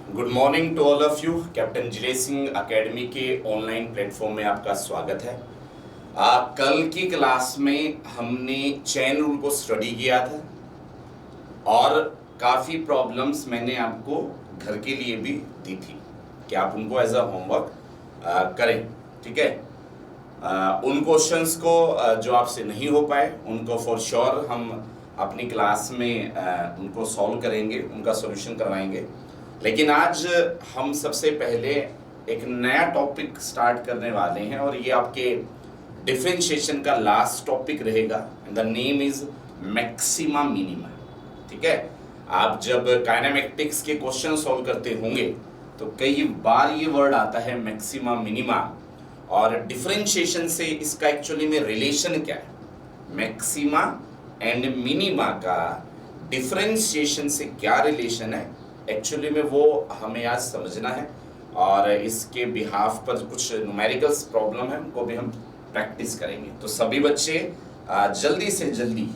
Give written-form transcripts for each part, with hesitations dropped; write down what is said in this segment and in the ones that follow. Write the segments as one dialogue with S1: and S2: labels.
S1: Good morning to all of you. Captain Jile Singh academy के online platform में आपका स्वागत है। कल की क्लास में हमने चेन रूल को स्टडी किया था और काफ़ी प्रॉब्लम्स मैंने आपको घर के लिए भी दी थी कि आप उनको एज अ होमवर्क करें। ठीक है, उन क्वेश्चंस को जो आपसे नहीं हो पाए उनको फॉर श्योर हम अपनी क्लास में उनको सॉल्व करेंगे, उनका सॉल्यूशन करवाएंगे। लेकिन आज हम सबसे पहले एक नया टॉपिक स्टार्ट करने वाले हैं और ये आपके डिफरेंशिएशन का लास्ट टॉपिक रहेगा। The name is maxima minima. ठीक है, आप जब काइनेमेटिक्स के क्वेश्चन सॉल्व करते होंगे तो कई बार ये वर्ड आता है मैक्सिमा मिनिमा, और डिफरेंशिएशन से इसका एक्चुअली में रिलेशन क्या है, मैक्सिमा एंड मिनिमा का डिफरेंशिएशन से क्या रिलेशन है, एक्चुअली में वो हमें आज समझना है। और इसके बिहाफ पर कुछ न्यूमेरिकल्स प्रॉब्लम है उनको भी हम प्रैक्टिस करेंगे। तो सभी बच्चे जल्दी से जल्दी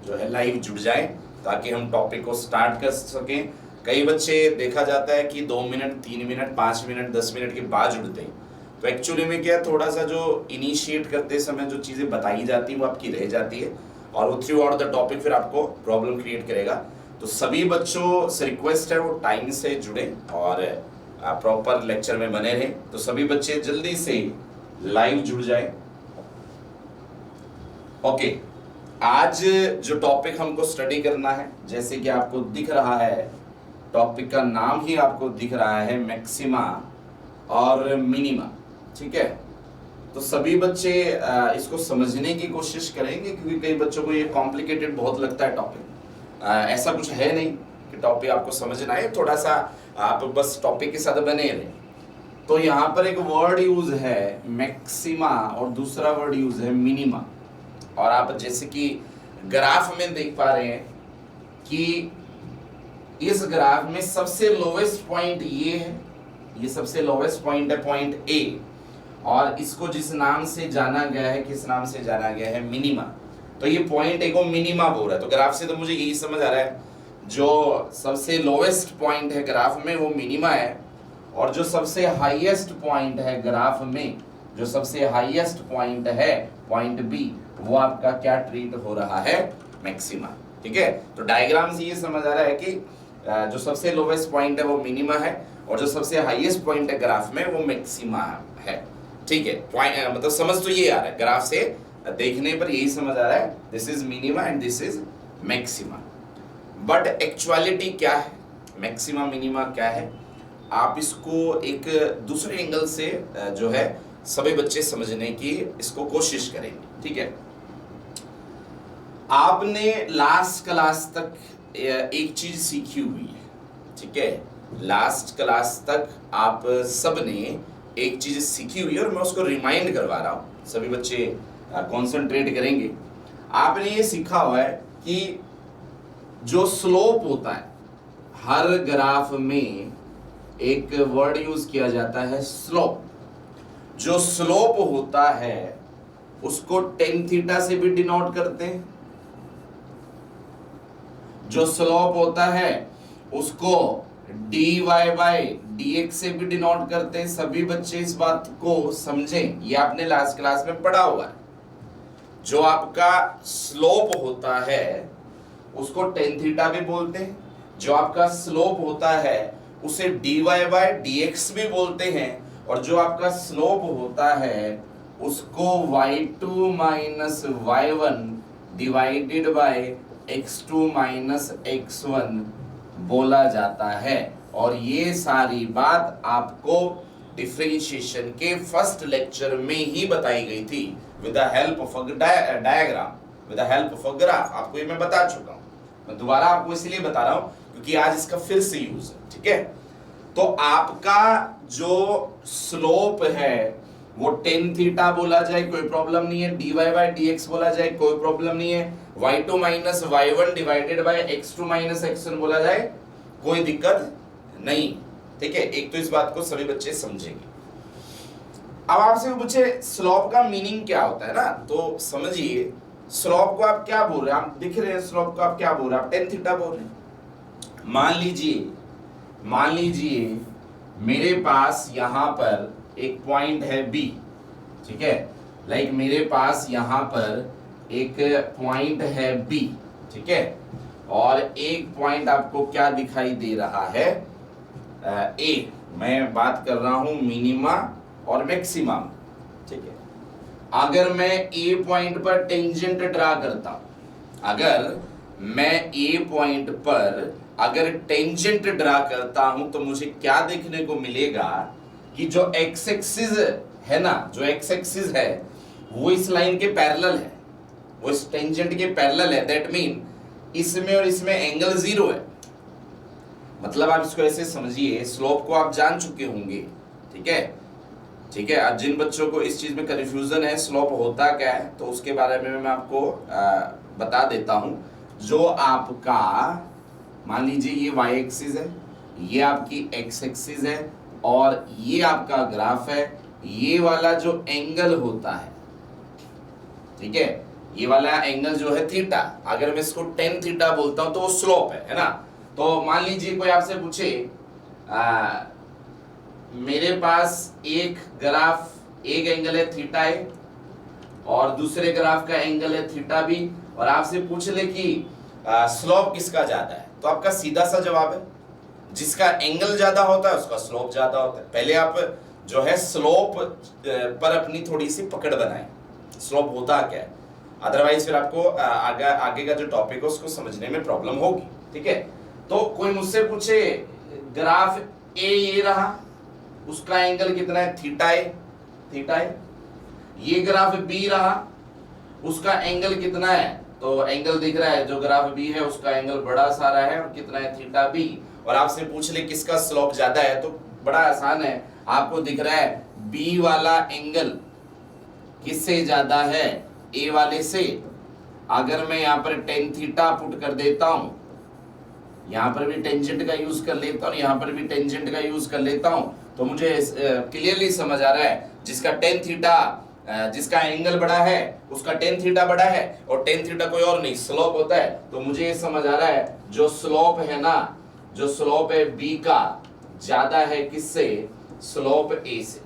S1: जो है लाइव जुड़ जाएं ताकि हम टॉपिक को स्टार्ट कर सकें। कई बच्चे देखा जाता है कि 2 मिनट 3 मिनट 5 मिनट 10 मिनट के बाद जुड़ते हैं, तो एक्चुअली में क्या थोड़ा सा जो इनिशिएट करते समय जो चीज़ें बताई जाती हैं वो आपकी रह जाती है और वो थ्रू आउट द टॉपिक फिर आपको प्रॉब्लम क्रिएट करेगा। तो सभी बच्चों से रिक्वेस्ट है वो टाइम से जुड़े और प्रॉपर लेक्चर में बने रहें। तो सभी बच्चे जल्दी से लाइव जुड़ जाए। ओके, आज जो टॉपिक हमको स्टडी करना है, जैसे कि आपको दिख रहा है, टॉपिक का नाम ही आपको दिख रहा है मैक्सिमा और मिनिमा। ठीक है, तो सभी बच्चे इसको समझने की कोशिश करेंगे क्योंकि कई बच्चों को ये कॉम्प्लिकेटेड बहुत लगता है टॉपिक। ऐसा कुछ है नहीं कि टॉपिक आपको समझना है, थोड़ा सा आप बस टॉपिक के साथ बने रहें। तो यहाँ पर एक वर्ड यूज है मैक्सिमा और दूसरा वर्ड यूज है मिनिमा। और आप जैसे कि ग्राफ में देख पा रहे हैं कि इस ग्राफ में सबसे लोवेस्ट पॉइंट ये है, ये सबसे लोवेस्ट पॉइंट है पॉइंट ए, और इसको जिस नाम से जाना गया है, किस नाम से जाना गया है, मिनिमा। तो ये पॉइंट ए को मिनिमा बोल रहा है। तो ग्राफ से तो मुझे यही समझ आ रहा है जो सबसे लोवेस्ट पॉइंट है ग्राफ में वो मिनिमा है, और जो सबसे हाईएस्ट पॉइंट है ग्राफ में, जो सबसे हाईएस्ट पॉइंट है पॉइंट बी, वो आपका क्या ट्रीट हो रहा है, मैक्सिमा। ठीक है, तो डायग्राम से ये समझ आ रहा है कि जो सबसे लोवेस्ट पॉइंट है वो मिनिमा है और जो सबसे हाईएस्ट पॉइंट है ग्राफ में वो मैक्सिमा है। ठीक है, पॉइंट मतलब समझ तो ये आ रहा है, ग्राफ से देखने पर यही समझ आ रहा है, this is minima and this is maxima. But actuality क्या है, मैक्सिमा मिनिमा क्या है, आप इसको एक दूसरे एंगल से जो है सभी बच्चे समझने की इसको कोशिश करेंगे। ठीक है, आपने लास्ट क्लास तक एक चीज सीखी हुई है। ठीक है, लास्ट क्लास तक आप सब ने एक चीज सीखी हुई है और मैं उसको रिमाइंड करवा रहा हूं, सभी बच्चे कंसंट्रेट करेंगे। आपने ये सीखा हुआ है कि जो स्लोप होता है, हर ग्राफ में एक वर्ड यूज किया जाता है स्लोप। जो स्लोप होता है उसको टेन थीटा से भी डिनोट करते हैं। जो स्लोप होता है उसको dy बाय dx से भी डिनोट करते हैं। सभी बच्चे इस बात को समझें, ये आपने लास्ट क्लास में पढ़ा हुआ है। जो आपका स्लोप होता है उसको टेन थीटा भी बोलते हैं, जो आपका स्लोप होता है उसे dy बाय dx भी बोलते हैं, और जो आपका स्लोप होता है उसको y2 minus y1 divided by x2 minus x1 बोला जाता है। और ये सारी बात आपको डिफरेंशिएशन के फर्स्ट लेक्चर में ही बताई गई थी with the help of a diagram, with the help of a graph. आपको ये मैं बता चुका हूं, मैं दोबारा आपको इसलिए बता रहा हूं क्योंकि आज इसका फिर से यूज है। ठीक है, तो आपका जो स्लोप है वो टेन थीटा बोला जाए कोई प्रॉब्लम नहीं है, dy बाय dx बोला जाए कोई प्रॉब्लम नहीं है, y2 minus y1 divided by x2 minus x1 बोला जाए कोई दिक्कत नहीं। ठीक है, एक तो इस बात को सभी बच्चे समझेंगे। अब आपसे पूछे स्लोप का मीनिंग क्या होता है ना, तो समझिए स्लोप को आप क्या बोल रहे हैं, आप दिख रहे हैं स्लोप को आप क्या बोल रहे हैं, आप टेन थीटा बोल रहे हैं। मान लीजिए मान लीजिए मेरे पास यहां पर एक पॉइंट है बी, ठीक है, लाइक मेरे पास यहां पर एक पॉइंट है बी, ठीक है, और एक पॉइंट आपको क्या दिखाई दे रहा है, ए। मैं बात कर रहा हूं मिनिमा और मैक्सिमम, ठीक है। अगर मैं ए पॉइंट पर टेंजेंट ड्रा करता हूं, अगर मैं ए पॉइंट पर अगर टेंजेंट ड्रा करता हूं तो मुझे क्या देखने को मिलेगा कि जो एक्स एक्सिस है ना, जो एक्स एक्सिस है वो इस लाइन के पैरेलल है, वो इस टेंजेंट के पैरेलल है। दैट मीन इसमें और इसमें एंगल 0 है। मतलब आप इसको ऐसे समझिए, स्लोप को आप जान चुके होंगे, ठीक है, ठीक है। अब जिन बच्चों को इस चीज में कंफ्यूजन है स्लोप होता क्या है, तो उसके बारे में मैं आपको बता देता हूं। जो आपका मान लीजिए ये y एक्सिस है, ये आपकी x एक्सिस है, और ये आपका ग्राफ है। ये वाला जो एंगल होता है, ठीक है, ये वाला एंगल जो है थीटा, अगर मैं इसको टेन थीटा बोलता हूं तो वो स्लोप है ना। तो मान लीजिए कोई आपसे पूछे मेरे पास एक ग्राफ, एक एंगल है थीटा ए और दूसरे ग्राफ का एंगल है थीटा बी, और आपसे पूछ ले कि स्लोप किसका ज्यादा है, तो आपका सीधा सा जवाब है जिसका एंगल ज्यादा होता है उसका स्लोप ज्यादा होता है। पहले आप जो है स्लोप पर अपनी थोड़ी सी पकड़ बनाएं, स्लोप होता क्या है, अदरवाइज फिर आपको आगे का जो टॉपिक है उसको समझने में प्रॉब्लम होगी, ठीक है। तो कोई मुझसे पूछे ग्राफ ए ये रहा, उसका एंगल कितना है, थीटा ए, थीटा ए। ये ग्राफ बी रहा, उसका एंगल कितना है, तो एंगल दिख रहा है, जो ग्राफ बी है उसका एंगल बड़ा सारा है और कितना है, थीटा बी। और आपसे पूछ ले किसका स्लोप ज्यादा है, तो बड़ा आसान है, आपको दिख रहा है बी वाला एंगल किससे ज्यादा है, ए वाले से। अगर मैं यहाँ पर टेन थीटा पुट कर देता हूं, यहां पर भी टेंजेंट का यूज कर लेता हूं, यहां पर भी टेंजेंट का यूज कर लेता हूं, तो मुझे क्लियरली समझ आ रहा है जिसका टेन थीटा, जिसका एंगल बड़ा है उसका टेन थीटा बड़ा है, और टेन थीटा कोई और नहीं स्लोप होता है। तो मुझे ये समझ आ रहा है जो स्लोप है ना, जो स्लोप है बी का ज्यादा है किससे, स्लोप ए से।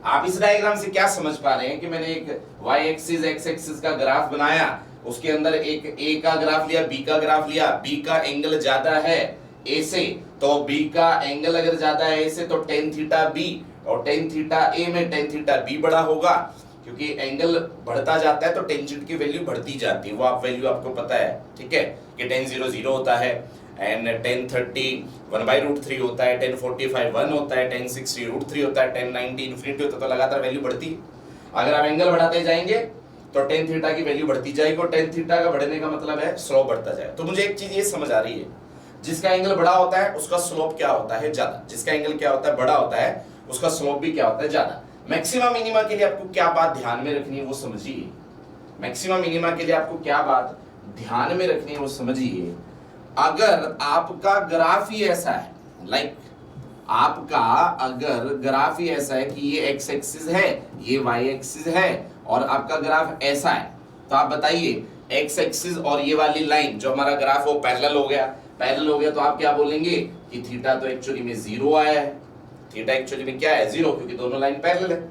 S1: आप इस डायग्राम से क्या समझ पा रहे हैं कि मैंने एक y एक्सिस x एक्सिस का ग्राफ बनाया, उसके अंदर एक a का ग्राफ लिया, b का ग्राफ लिया, b का एंगल ज्यादा है a से, तो b का एंगल अगर ज्यादा है a से तो tan थीटा b, और tan थीटा a में tan थीटा b बड़ा होगा, क्योंकि एंगल बढ़ता जाता है तो टेंजेंट की वैल्यू बढ़ती जाती है, वो आप वैल्यू आपको पता है, ठीक है, कि tan 0 0 होता है, एंड tan 30 1/√3 होता है, tan 45 1 होता है, tan 60 √3 होता है, tan 90 इन्फिनिटी होता है, तो लगातार वैल्यू बढ़ती है। अगर आप एंगल बढ़ाते जाएंगे तो tan थीटा की वैल्यू बढ़ती जाएगी, और tan थीटा का बढ़ने का मतलब है स्लोप बढ़ता जाएगा। तो मुझे एक चीज ये समझ आ रही है, जिसका एंगल बड़ा होता है उसका स्लोप क्या होता है, ज्यादा। जिसका एंगल क्या होता है, बड़ा होता है, उसका स्लोप भी क्या होता है, ज्यादा। मैक्सिमम मिनिमा के लिए आपको क्या बात ध्यान में रखनी है वो समझिए। मैक्सिमम मिनिमा के लिए आपको क्या बात ध्यान में रखनी है वो समझिए। अगर आपका ग्राफ ही ऐसा है, लाइक आपका अगर ग्राफ ही ऐसा है कि ये एक्स एक्सिस है, ये वाई एक्सिस है, और आपका ग्राफ ऐसा है, तो आप बताइए एक्स एक्सिस और ये वाली लाइन जो हमारा ग्राफ वो पैरेलल हो गया, पैरेलल हो गया, तो आप क्या बोलेंगे कि थीटा तो एक्चुअली में 0 आया है, थीटा एक्चुअली में क्या है, 0, क्योंकि दोनों लाइन पैरेलल है।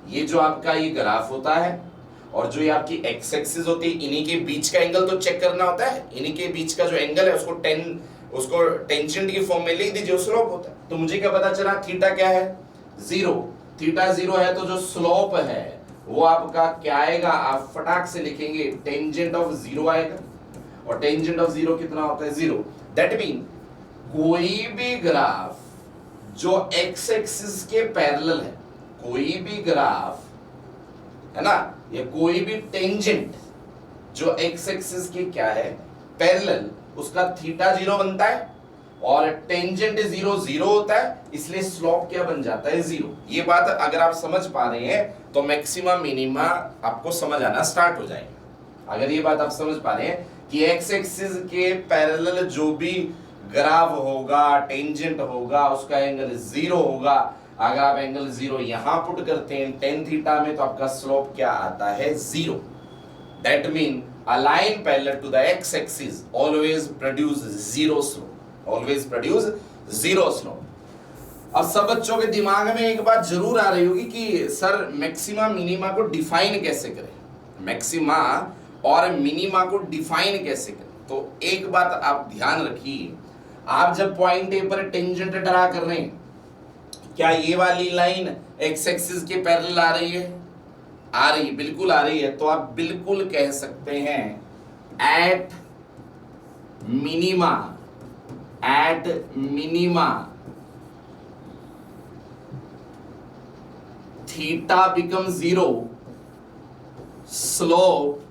S1: ये जो आपका ये ग्राफ होता है और जो ये आपकी एक्स एक्सिस होती है, इन्हीं के बीच का एंगल तो चेक करना होता है, इन्हीं के बीच का जो एंगल है उसको टेंजेंट की फॉर्म में लिख दीजिए, स्लोप होता है। तो मुझे क्या पता चला, थीटा क्या है, 0। थीटा 0 है तो जो स्लोप है वो आपका क्या आएगा, आप फटाक से लिखेंगे टेंजेंट ऑफ 0 आएगा, और टेंजेंट ऑफ 0 कितना होता है, 0। दैट मीन कोई भी ग्राफ जो एक्स एक्सिस के पैरेलल है, कोई भी ग्राफ है ना, या कोई भी टेंजेंट जो एक्स एक्सिस के क्या है, पैरेलल, उसका थीटा 0 बनता है, और टेंजेंट 0 0 होता है, इसलिए स्लोप क्या बन जाता है, 0। ये बात अगर आप समझ पा रहे हैं तो मैक्सिमा मिनिमा आपको समझ आना स्टार्ट हो जाएगा। अगर ये बात आप समझ पा रहे हैं कि एक्स एक्सिस के पैरेलल जो भी ग्राफ होगा, टेंजेंट होगा, उसका एंगल 0 होगा। अगर आप एंगल 0 यहां पुट करते हैं tan थीटा में, तो आपका स्लोप क्या आता है, 0। That mean a line parallel to the x axis always produce 0 slope। Always produce zero slope. अब सब बच्चों के दिमाग में एक बात जरूर आ रही होगी कि सर मैक्सिमा मिनिमा को डिफाइन कैसे करें, मैक्सिमा और मिनिमा को डिफाइन कैसे करें। तो एक बात आप ध्यान रखिए, आप जब पॉइंट ए पर टेंजेंट ड्रा कर रहे हैं, क्या ये वाली लाइन एक्स एक्सिस के पैरेलल आ रही है? आ रही है, बिल्कुल आ रही है। तो आप बिल्कुल कह सकते हैं at minima theta become zero, slope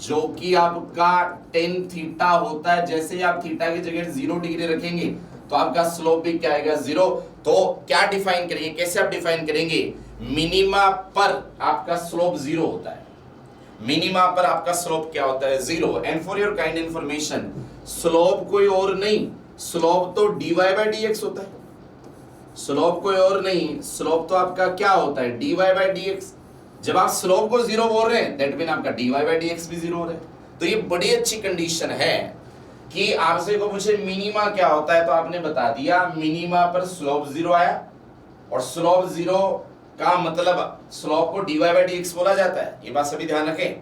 S1: जो कि आपका टेन थीटा होता है, जैसे ही आप थीटा की जगह 0 डिग्री रखेंगे तो आपका स्लोप भी क्या आएगा? 0। तो क्या डिफाइन करेंगे, कैसे आप डिफाइन करेंगे? मिनिमा पर आपका स्लोप 0 होता है, मिनिमा पर आपका स्लोप क्या होता है? 0। And for your kind information, slope कोई और नहीं, स्लोप तो dy बाई dx होता है। स्लोप कोई और नहीं, स्लोप तो आपका क्या होता है? dy by dx। जब आप स्लोप को 0 बोल रहे हैं, दैट मीन आपका dy बाई dx भी 0 हो रहा है। तो ये बड़ी अच्छी कंडीशन है कि आपसे को पूछे मिनिमा क्या होता है, तो आपने बता दिया मिनिमा पर स्लोप 0 आया, और स्लोप 0 का मतलब स्लोप को dy बाई dx बोला जाता है, ये बात सभी ध्यान रखें।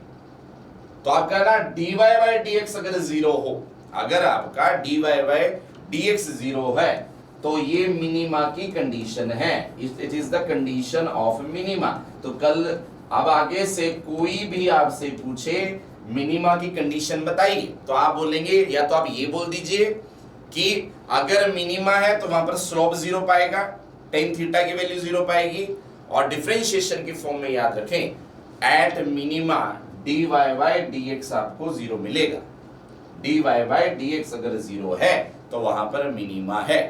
S1: तो आपका ना dy बाई dx अगर 0 हो, अगर आपका dy बाई dx 0 है तो ये मिनिमा की कंडीशन है, it is the condition of minima. तो कल अब आगे से कोई भी आपसे पूछे मिनिमा की कंडीशन बताइए, तो आप बोलेंगे, या तो आप ये बोल दीजिए कि अगर मिनिमा है तो वहां पर स्लोप 0 पाएगा, टेन थीटा की वैल्यू 0 पाएगी, और डिफरेंशिएशन की फॉर्म में याद रखें at minima dy by dx आपको 0 मिलेगा। dy बाई dx अगर 0 है तो वहां पर मिनिमा है।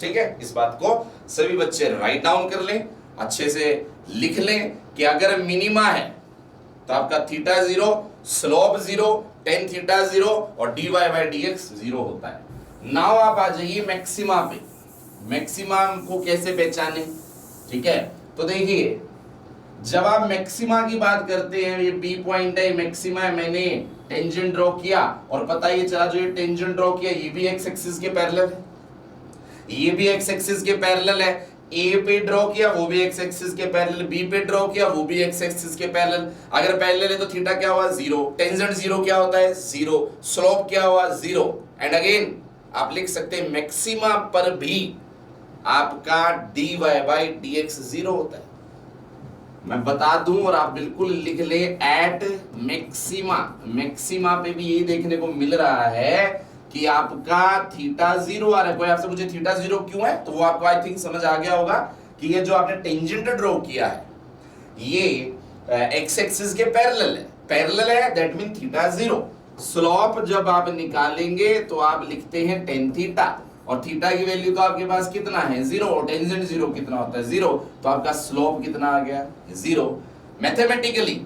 S1: ठीक है, इस बात को सभी बच्चे राइट डाउन कर लें, अच्छे से लिख लें कि अगर मिनिमा है तो आपका थीटा 0, स्लोप 0, टेन थीटा 0 और dy बाई dx 0 होता है। नाउ आप आ जाइए मैक्सिमा पे, मैक्सिमा को कैसे पहचाने? ठीक है, तो देखिए जब आप मैक्सिमा की बात करते हैं, ये बी पॉइंट है, मैक्सिमा है, मैंने टेंजेंट ड्रॉ किया और पता ये चला जो ये टेंजेंट ड्रॉ किया ये भी एक्स एक्सिस के पैरेलल है, ये भी एक्स एक्सिस के पैरेलल है। ए पे ड्रॉ किया वो भी एक्स एक्सिस के पैरेलल, बी पे ड्रॉ किया वो भी एक्स एक्सिस के पैरेलल। अगर पैरेलल है तो थीटा क्या हुआ? 0। टेंजेंट 0 क्या होता है? 0। स्लोप क्या हुआ? 0। एंड अगेन आप लिख सकते हैं मैक्सिमा पर भी आपका dy बाई dx 0 होता है। मैं बता दूं और आप बिल्कुल लिख ले एट मैक्सिमा, मैक्सिमा पे भी ये देखने को मिल रहा है कि आपका थीटा 0 आ रहा है। कोई आपसे पूछे थीटा 0 क्यों है, तो वो आपको आई थिंक समझ आ गया होगा कि ये जो आपने टेंजेंट ड्रॉ किया है ये एक्स एक्सिस के पैरेलल है, पैरेलल है, दैट मीन थीटा 0। स्लोप जब आप निकालेंगे तो आप लिखते हैं टेन थीटा, और थीटा की वैल्यू तो आपके पास कितना है? 0, और टेंजेंट 0 कितना होता है? 0। तो आपका स्लोप कितना आ गया? 0। मैथमेटिकली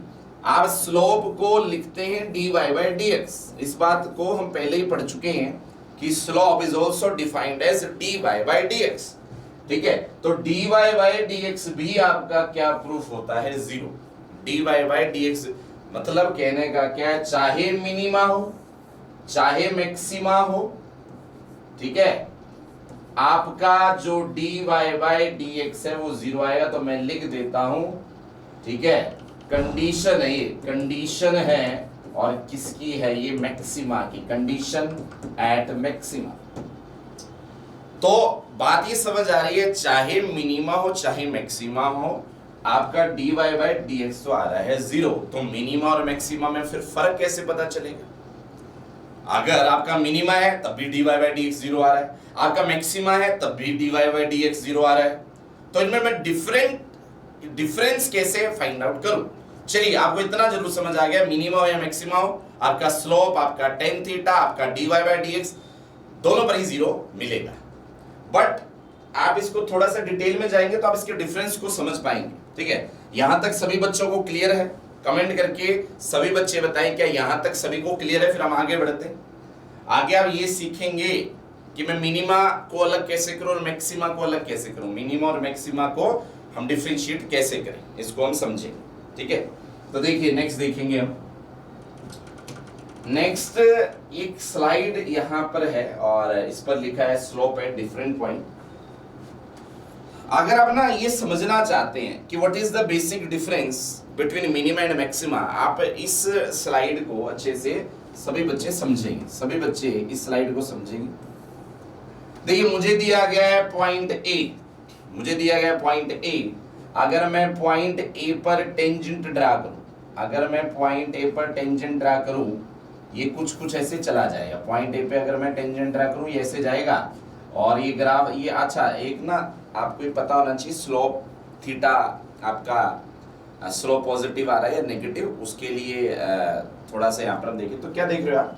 S1: आप स्लोप को लिखते हैं dy बाई dx। इस बात को हम पहले ही पढ़ चुके हैं कि slope is also defined as dy by dx। ठीक है, तो dy बाई dx भी आपका क्या प्रूफ होता है? 0। dy बाई dx मतलब कहने का क्या है, चाहे मिनिमा हो चाहे मैक्सिमा हो, ठीक है, आपका जो dy बाई dx है वो 0 आएगा। तो मैं लिख देता हूं, ठीक है, कंडीशन है ये, कंडीशन है, और किसकी है ये? मैक्सिमा की, कंडीशन एट मैक्सिमा। तो बात ये समझ आ रही है, चाहे मिनिमा हो चाहे मैक्सिमा हो, आपका dy बाई dx तो आ रहा है 0। तो मिनिमा और मैक्सिमा में फिर फर्क कैसे पता चलेगा? अगर आपका मिनिमा है तब भी dy बाई dx 0 आ रहा है, आपका मैक्सिमा है तब भी dy बाई dx 0 आ रहा है, तो इनमें मैं डिफरेंस कैसे फाइंड आउट करूं? चलिए, आपको इतना जरूर समझ आ गया, मिनिमा हो या मैक्सिमा हो, आपका स्लोप, आपका टेन थीटा, आपका dy बाई dx दोनों पर ही 0 मिलेगा। बट आप इसको थोड़ा सा डिटेल में जाएंगे तो आप इसके डिफरेंस को समझ पाएंगे। ठीक है, यहां तक सभी बच्चों को क्लियर है? कमेंट करके सभी बच्चे बताएं क्या यहां तक सभी को क्लियर है। फिर हम आगे बढ़ते हैं। आगे आप ये सीखेंगे कि मैं मिनिमा को अलग कैसे करूं और मैक्सिमा को अलग कैसे करूं, मिनिमा और मैक्सिमा को हम डिफरेंशिएट कैसे करें, इसको हम समझेंगे। ठीक है, तो देखिए नेक्स्ट देखेंगे हम नेक्स्ट एक स्लाइड यहां पर है और इस पर लिखा है स्लोप एट डिफरेंट पॉइंट। अगर आप ना ये समझना चाहते हैं कि what is the basic difference between minima and maxima, आप इस स्लाइड को अच्छे से सभी बच्चे समझेंगे, सभी बच्चे इस स्लाइड को समझेंगे। देखिए मुझे दिया गया है पॉइंट ए, मुझे दिया गया पॉइंट ए। अगर मैं पॉइंट ए पर टेंजेंट ड्रा करूं, अगर मैं पॉइंट ए पर टेंजेंट ड्रा करूं, ये कुछ ऐसे चला जाएगा। पॉइंट ए पे अगर मैं टेंजेंट ड्रा करूं ये ऐसे जाएगा और ये ग्राफ ये अच्छा एक ना आपको ये पता होना चाहिए स्लोप थीटा आपका स्लोप पॉजिटिव आ रहा है या नेगेटिव, उसके लिए थोड़ा सा यहाँ पर हम देखें तो क्या देख रहे हो आप,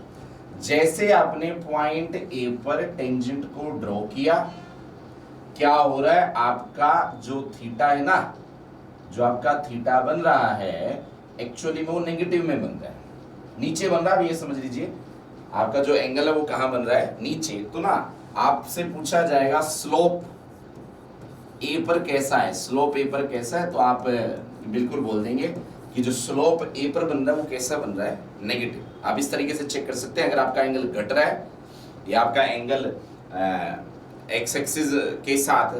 S1: जैसे आपने पॉइंट ए पर टेंजेंट को ड्रॉ किया क्या हो रहा है, आपका जो थीटा है ना, जो आपका थीटा बन रहा है एक्चुअली में वो नेगेटिव में बन रहा है, नीचे बन रहा है। ये समझ लीजिए आपका जो एंगल है वो कहां बन रहा है, नीचे। तो ना आपसे पूछा जाएगा स्लोप ए पर कैसा है, स्लोप ए पर कैसा है, तो आप बिल्कुल बोल देंगे कि जो स्लोप ए पर बन रहा है वो कैसा बन रहा है, नेगेटिव। आप इस तरीके से चेक कर सकते हैं। अगर आपका एंगल घट रहा है या आपका एंगल एक्स एक्सिस के साथ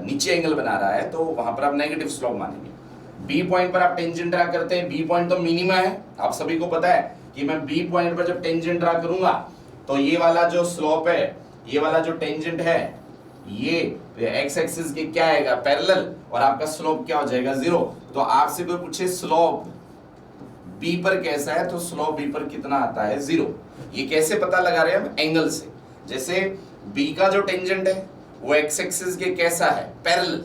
S1: नीचे एंगल बना रहा है तो वहां पर आप नेगेटिव स्लोप मानेंगे। बी पॉइंट पर आप टेंजेंट ड्रा करते हैं, बी पॉइंट तो मिनिमा है, आप सभी को पता है कि मैं बी पॉइंट पर जब टेंजेंट ड्रा करूंगा तो ये वाला जो स्लोप है, ये वाला जो टेंजेंट है, ये एक्स एक्सिस के क्या आएगा, पैरेलल, और आपका स्लोप क्या हो जाएगा, 0। तो आपसे कोई पूछे स्लोप बी पर कैसा है तो स्लोप बी पर कितना आता है, 0। ये कैसे पता लगा रहे हैं हम, एंगल से। जैसे बी का जो टेंजेंट है वो एक्स एक्सिस के कैसा है, पैरेलल,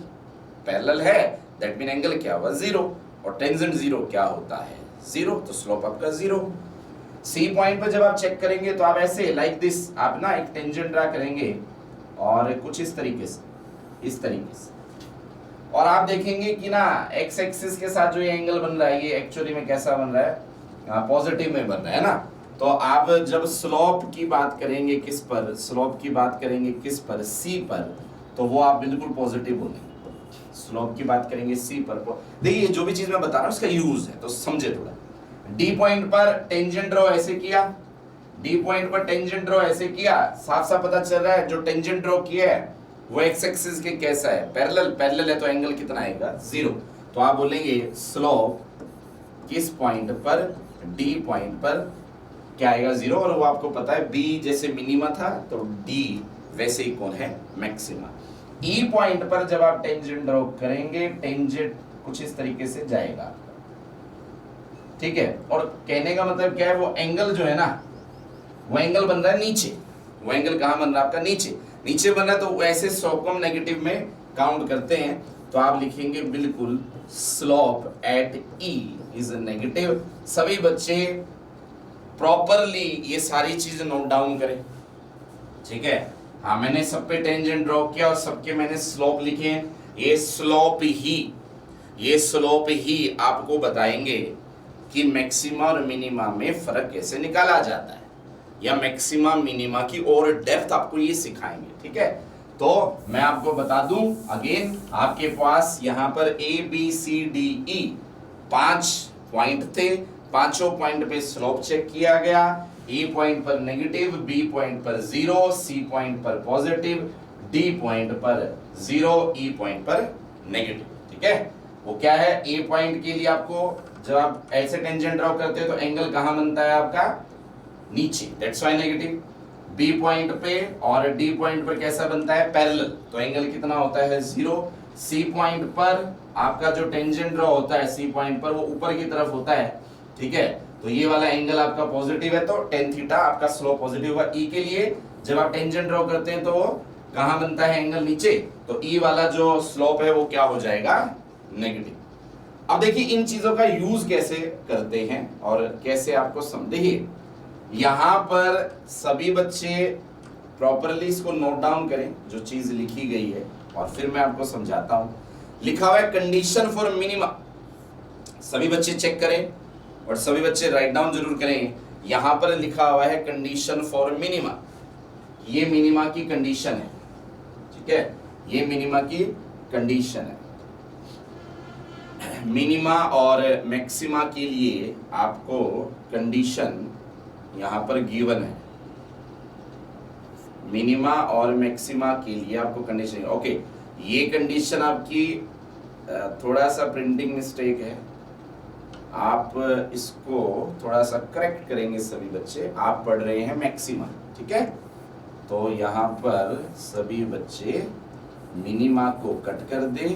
S1: पैरेलल है, दैट मीन एंगल क्या हुआ, 0, और टेंजेंट 0 क्या होता है, 0, तो स्लोप आपका 0। सी पॉइंट पर जब आप चेक करेंगे तो आप ऐसे लाइक दिस, आप ना एक टेंजेंट ड्रा करेंगे और कुछ इस तरीके से, इस तरीके से, और आप देखेंगे कि ना एक्स एक्सिस के साथ जो ये एंगल बन रहा है ये एक्चुअली में कैसा बन रहा है, पॉजिटिव में बन रहा है ना। तो आप जब स्लोप की बात करेंगे किस पर, स्लोप की बात करेंगे किस पर, सी पर, तो वो आप बिल्कुल पॉजिटिव बोलेंगे। स्लोप की बात करेंगे सी पर। देखिए जो भी चीज मैं बता रहा हूँ इसका यूज है तो समझे थोड़ा। डी पॉइंट पर टेंजेंट ड्रॉ ऐसे किया, डी पॉइंट पर टेंजेंट ड्रॉ ऐसे किया, साफ साफ पता चल रहा है जो टेंजेंट ड्रॉ किया है वो एक्स एक्सिस के कैसा है, पैरेलल, पैरेलल है तो एंगल कितना आएगा, 0। तो आप बोलेंगे स्लोप किस पॉइंट पर, डी पॉइंट पर क्या आएगा, 0। और वो आपको पता है बी जैसे मिनिमा था तो डी वैसे ही कौन है, मैक्सिमा। ई पॉइंट पर जब आप टेंजेंट ड्रॉ करेंगे टेंजेंट कुछ इस तरीके से जाएगा, ठीक है। और कहने का मतलब क्या है, वो एंगल जो है ना वो एंगल बन रहा है नीचे, वो एंगल कहां बन रहा है आपका, नीचे, नीचे बन रहा है तो वैसे स्लोप को हम नेगेटिव में काउंट करते हैं। तो आप लिखेंगे बिल्कुल slope eight E is negative. सभी बच्चे प्रॉपरली ये सारी चीजें नोट डाउन करें, ठीक है। हाँ मैंने सब पे टेंजेंट ड्रॉ किया और सबके मैंने स्लोप लिखे हैं। ये स्लोप ही आपको बताएंगे कि मैक्सिमा और मिनिमा में फर्क कैसे निकाला जाता है, या मैक्सिमा मिनिमा की और डेप्थ आपको ये सिखाएंगे, ठीक है। तो मैं आपको बता दूं अगेन, आपके पास यहाँ पर A B C D E 5 point थे, पांचों पॉइंट पे स्लोप चेक किया गया। ए पॉइंट पर नेगेटिव, बी पॉइंट पर 0, सी पॉइंट पर पॉजिटिव, डी पॉइंट पर 0, ई पॉइंट पर नेगेटिव, ठीक है। वो क्या है, ए पॉइंट के लिए आपको जब आप ऐसे टेंजेंट ड्रॉ करते हो तो एंगल कहां बनता है आपका, नीचे, that's why negative. B point पे और डी पॉइंट पर कैसा बनता है, पैरेलल, तो एंगल कितना होता है, 0। सी पॉइंट पर आपका जो टेंजेंट ड्रॉ होता है सी पॉइंट पर वो ऊपर की तरफ होता है, ठीक है। तो ये वाला एंगल आपका पॉजिटिव है तो टेन थीटा आपका स्लोप पॉजिटिव होगा। ई के लिए जब आप टेंजेंट ड्रॉ करते हैं तो वो कहां बनता है, एंगल नीचे, तो ई वाला जो स्लोप है वो क्या हो जाएगा, नेगेटिव। अब देखिए इन चीजों का यूज कैसे करते हैं और कैसे आपको समझिए। यहां पर सभी बच्चे प्रॉपरली इसको नोट डाउन करें जो चीज लिखी गई है और फिर मैं आपको समझाता हूं। लिखा हुआ है कंडीशन फॉर मिनिमा, सभी बच्चे चेक करें और सभी बच्चे राइट डाउन जरूर करें। यहां पर लिखा हुआ है कंडीशन फॉर मिनिमा, ये मिनिमा की कंडीशन है, ठीक है, ये मिनिमा की कंडीशन है। मिनिमा और मैक्सिमा के लिए आपको कंडीशन यहां पर गिवन है मिनिमा और मैक्सिमा के लिए आपको कंडीशन। ओके, ये कंडीशन आपकी थोड़ा सा प्रिंटिंग मिस्टेक है, आप इसको थोड़ा सा करेक्ट करेंगे सभी बच्चे। आप पढ़ रहे हैं मैक्सिमा, ठीक है, तो यहाँ पर सभी बच्चे मिनिमा को कट कर दें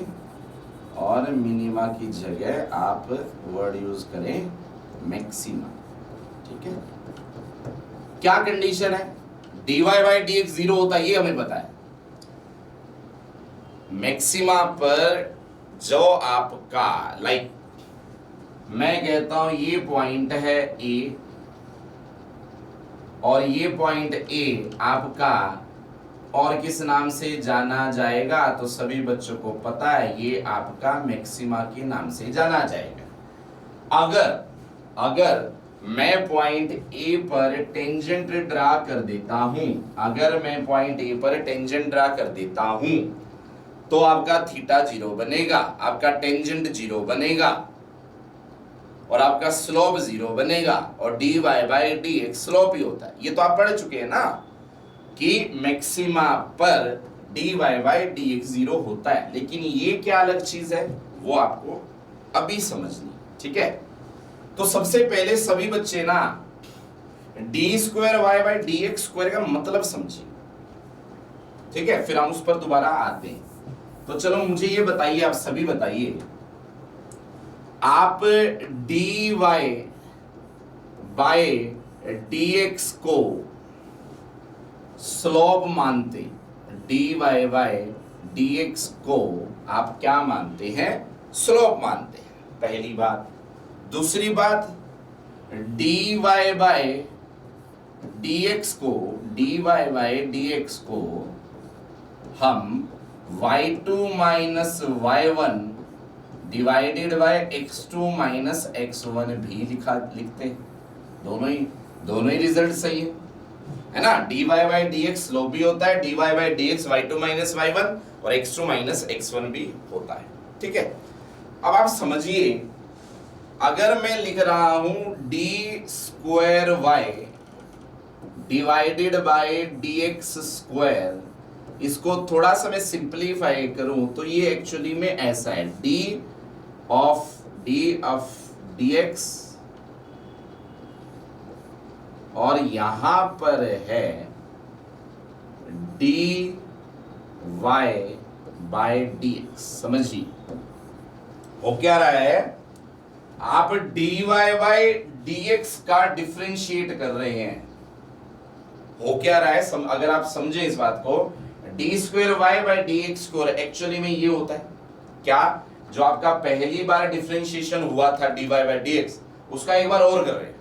S1: और मिनिमा की जगह आप वर्ड यूज करें मैक्सिमा, ठीक है। क्या कंडीशन है? dy by D x zero होता है, ये हमें पता है। मैक्सिमा पर जो आपका लाइक मैं कहता हूं ये पॉइंट है ए और ये पॉइंट ए आपका और किस नाम से जाना जाएगा, तो सभी बच्चों को पता है ये आपका मैक्सिमा के नाम से जाना जाएगा। अगर मैं पॉइंट ए पर टेंजेंट ड्रा कर देता हूं, अगर मैं पॉइंट ए पर टेंजेंट ड्रा कर देता हूं तो आपका थीटा 0 बनेगा, आपका टेंजेंट 0 बनेगा और आपका स्लोप 0 बनेगा और dy by D x slope ही होता है। ये तो आप पढ़ चुके हैं ना कि मैक्सिमा पर dy बाई डी एक्स 0 होता है, लेकिन ये क्या अलग चीज है वो आपको अभी समझनी, ठीक है। तो सबसे पहले सभी बच्चे ना d square y by D x square का मतलब समझिए, ठीक है, फिर हम उस पर दोबारा आते हैं। तो चलो मुझे ये बताइए, आप सभी बताइए, आप d Y by D x को स्लोप मानते, d Y by D x को आप क्या मानते हैं? स्लोप मानते हैं, पहली बात। दूसरी बात, D Y by D x को, D Y by D x को हम y2 minus y1 divided by x2 minus x1 भी लिखते हैं। दोनों ही रिजल्ट सही है ना। dy बाय dx स्लोप भी होता है, dy bye dx y2 minus y1 और x2 माइनस x1 भी होता है, ठीक है। अब आप समझिए, अगर मैं लिख रहा हूं d square y divided by dx square, इसको थोड़ा सा मैं सिंप्लीफाई करूं तो ये एक्चुअली में ऐसा है, डी ऑफ dx और यहां पर है dy बाय dx। समझिए हो क्या रहा है, आप dy बाय dx का डिफरेंशिएट कर रहे हैं। हो क्या रहा है, अगर आप समझे इस बात को, d square y by D x square actually में ये होता है क्या, जो आपका पहली बार डिफरेंशिएशन हुआ था d Y by D x, उसका एक बार और कर रहे हैं,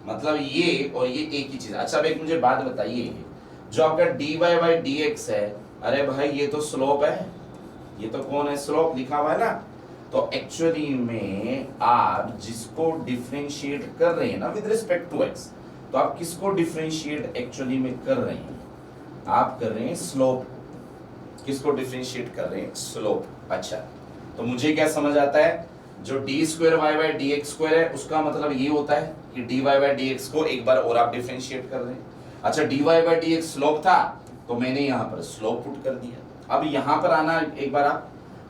S1: मतलब ये और ये एक ही चीज। अच्छा अब एक मुझे बात बताइए, जो आपका d Y by D x है, अरे भाई ये तो स्लोप है, ये तो कौन है, स्लोप लिखा हुआ है ना। तो एक्चुअली में आप जिसको डिफरेंशिएट कर रहे हैं ना विद रिस्पेक्ट टू एक्स, तो आप किसको डिफरेंशिएट एक्चुअली में कर रहे हैं, आप कर रहे हैं स्लोप। किसको डिफरेंशिएट कर रहे हैं? स्लोप। अच्छा तो मुझे क्या समझ आता है, जो d square y by D x square है उसका मतलब ये होता है कि d Y by D x को एक बार और आप डिफरेंशिएट कर रहे हैं। अच्छा d Y by D x slope था तो मैंने यहाँ पर स्लोप पुट कर दिया। अब यहाँ पर आना एक बार,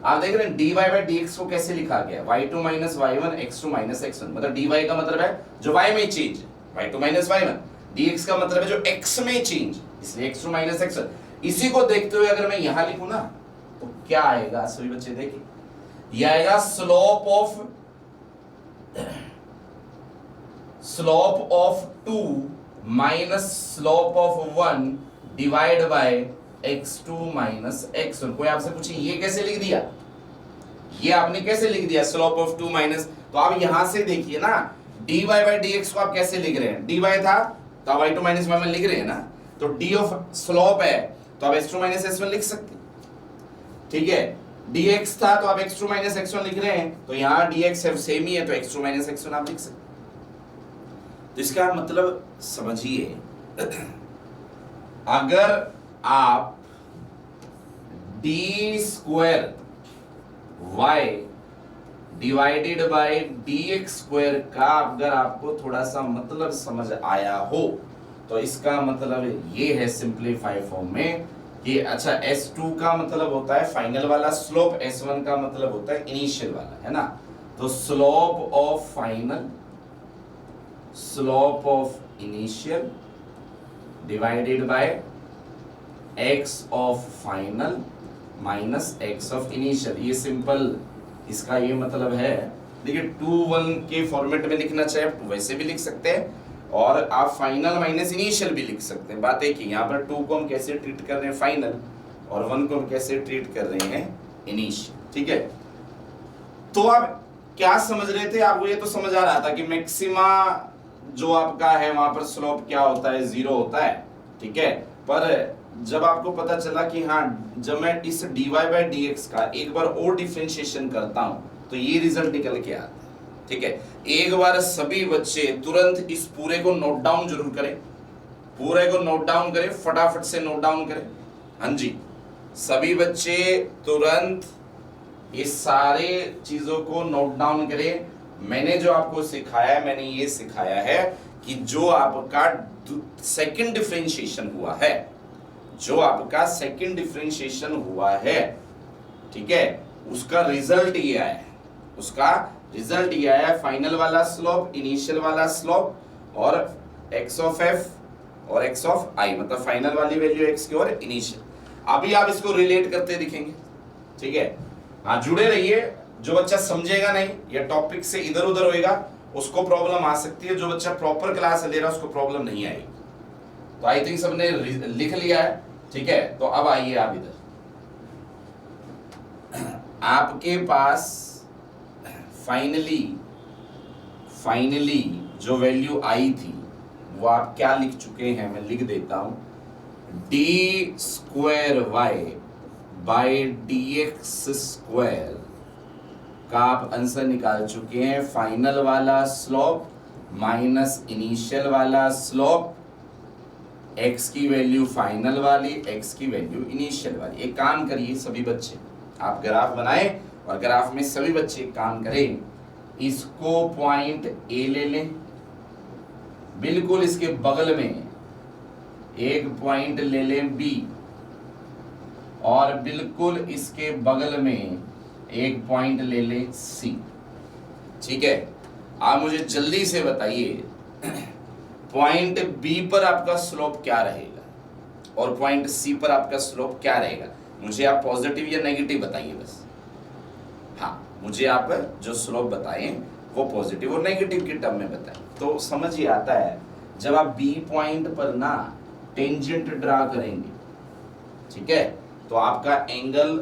S1: आप देख रहे हैं d Y by D x को कैसे लिखा गया, y2 minus y1 x2 minus x1, मतलब dy का मतलब है जो y में change, y2 minus y1, dx का मतलब है जो x में चेंज, इसलिए x2 माइनस x1। इसी को देखते हुए अगर मैं यहां लिखूं ना तो क्या आएगा, सभी बच्चे देखिए, ये आएगा slope of 2 minus slope of 1 divide by x2 minus x1। कोई आपसे पूछे ये कैसे लिख दिया, ये आपने कैसे लिख दिया स्लोप ऑफ 2 माइनस, तो आप यहां से देखिए ना dy बाय dx को आप कैसे लिख रहे हैं, dy था तो आप y2 माइनस y1 लिख रहे हैं ना, तो d ऑफ स्लोप है तो आप x2 माइनस x1 लिख सकते हैं, ठीक है। dx था तो आप x2 माइनस x1 लिख रहे हैं, तो यहाँ dx सेम ही है तो x2 माइनस x1 आप लिख सकते हैं। तो इसका मतलब समझिए, अगर आप d square y divided by dx square का अगर आपको थोड़ा सा मतलब समझ आया हो तो इसका मतलब ये है सिंपलीफाई फॉर्म में कि अच्छा S2 का मतलब होता है फाइनल वाला स्लोप, S1 का मतलब होता है इनिशियल वाला, है ना। तो slope of final, slope of initial divided by x of final minus x of initial, ये सिंपल इसका ये मतलब है। देखिए 2-1 के फॉर्मेट में लिखना चाहे वैसे भी लिख सकते हैं और आप फाइनल माइनस इनिशियल भी लिख सकते हैं, बात एक ही। यहाँ पर 2 को हम कैसे ट्रीट कर रहे हैं फाइनल और 1 को हम कैसे ट्रीट कर रहे हैं इनिशियल, ठीक है। तो आप क्या समझ रहे थे, आपको ये तो समझ आ रहा था कि मैक्सिमा जो आपका है वहां पर स्लोप क्या होता है, 0 होता है, ठीक है। पर जब आपको पता चला कि हाँ जब मैं इस dy बाई dx का एक बार और डिफरेंशिएशन करता हूं तो ये रिजल्ट निकल के आता है, ठीक है। एक बार सभी बच्चे तुरंत इस पूरे को नोट डाउन जरूर करें, पूरे को नोट डाउन करें, फटाफट से नोट डाउन करें। हाँ जी, सभी बच्चे तुरंत इस सारे चीजों को नोट डाउन करें। मैंने जो आपको सिखाया है, मैंने ये सिखाया है कि जो आपका सेकंड डिफरेंशिएशन हुआ है, जो आपका सेकंड डिफरेंशिएशन हुआ है, ठीक है, उसका रिजल्ट ये आया है, उसका रिजल्ट ये आया है फाइनल वाला स्लोप, इनिशियल वाला स्लोप और x ऑफ f और x ऑफ i, मतलब फाइनल वाली वैल्यू x की और इनिशियल। अभी आप इसको रिलेट करते दिखेंगे, ठीक है। हाँ जुड़े रहिए, जो बच्चा समझेगा नहीं या टॉपिक से इधर उधर होएगा उसको प्रॉब्लम आ सकती है, जो बच्चा प्रॉपर क्लास ले रहा है उसको प्रॉब्लम नहीं आएगी। तो आई थिंक सबने लिख लिया है, ठीक है। तो अब आइए आप इधर, आपके पास फाइनली जो वैल्यू आई थी वो आप क्या लिख चुके हैं, मैं लिख देता हूं, d square y by D x square का आप आंसर निकाल चुके हैं। फाइनल वाला स्लोप माइनस इनिशियल वाला स्लोप, x की वैल्यू फाइनल वाली, x की वैल्यू इनिशियल वाली। एक काम करिए सभी बच्चे, आप ग्राफ बनाएं और ग्राफ में सभी बच्चे एक काम करें, इसको पॉइंट A ले लें, बिल्कुल इसके बगल में एक पॉइंट ले लें B और बिल्कुल इसके बगल में एक पॉइंट ले लें C, ठीक है। आप मुझे जल्दी से बताइए पॉइंट B पर आपका स्लोप क्या रहेगा और पॉइंट C पर आपका स्लोप क्या रहेगा। मुझे आप पॉजिटिव या नेगेटिव बताइए बस। हाँ, मुझे आप जो स्लोप बताएं वो पॉजिटिव और नेगेटिव के टर्म में बताएं, तो समझ ही आता है। जब आप B पॉइंट पर ना टेंजेंट ड्रा करेंगे, ठीक है, तो आपका एंगल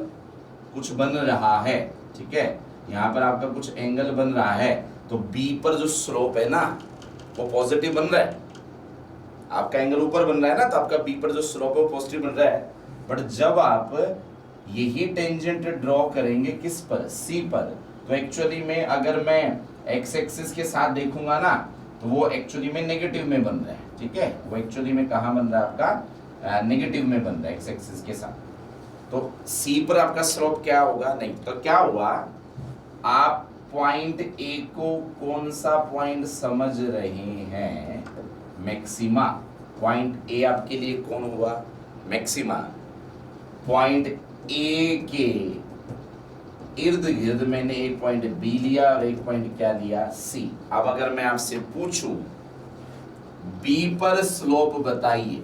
S1: कुछ बन रहा है, ठीक है, यहाँ पर आपका कुछ एंगल बन रहा है, तो B पर जो स्लोप है ना वो पॉजिटिव बन रहा है, आपका एंगल ऊपर बन रहा है ना, तो आपका B पर जो स्लोप है वो पॉजिटिव बन रहा है। बट जब आप यही टेंजेंट ड्रॉ करेंगे किस पर, C पर, तो एक्चुअली में अगर मैं x एक्सिस के साथ देखूंगा ना तो वो एक्चुअली में नेगेटिव में बन रहा है, ठीक है, वो एक्चुअली में कहाँ बन रहा है आपका, नेगेटिव में बन रहा है x एक्सिस के साथ। तो C पर आपका स्लोप क्या होगा, नहीं, तो क्या हुआ, आप पॉइंट A को कौन सा पॉइंट समझ रहे हैं, मैक्सिमा। पॉइंट A आपके लिए कौन हुआ, मैक्सिमा। पॉइंट A के इर्द गिर्द मैंने एक पॉइंट B लिया और एक पॉइंट क्या लिया, C। अब अगर मैं आपसे पूछूं B पर स्लोप बताइए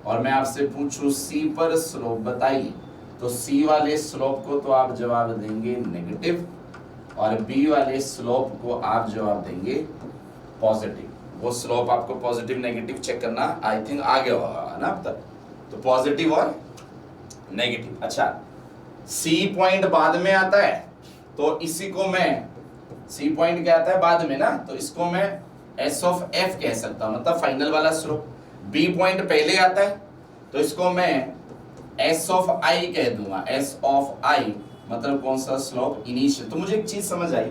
S1: और मैं आपसे पूछूं C पर स्लोप बताइए, तो C वाले स्लोप को तो आप जवाब देंगे नेगेटिव और B वाले स्लोप को आप जवाब देंगे पॉजिटिव। वो स्लोप आपको पॉजिटिव नेगेटिव चेक करना आई थिंक आ गया होगा ना अब तक, तो पॉजिटिव और नेगेटिव। अच्छा, C पॉइंट बाद में आता है, तो इसी को मैं, C पॉइंट क्या आता है बाद में ना, तो इसको मैं S ऑफ F कह सकता हूं, मतलब फाइनल वाला स्लोप। B पॉइंट पहले आता है तो इसको मैं S ऑफ I कह दूंगा, S ऑफ I मतलब कौन सा स्लोप, इनिशियल। तो मुझे एक चीज समझ आई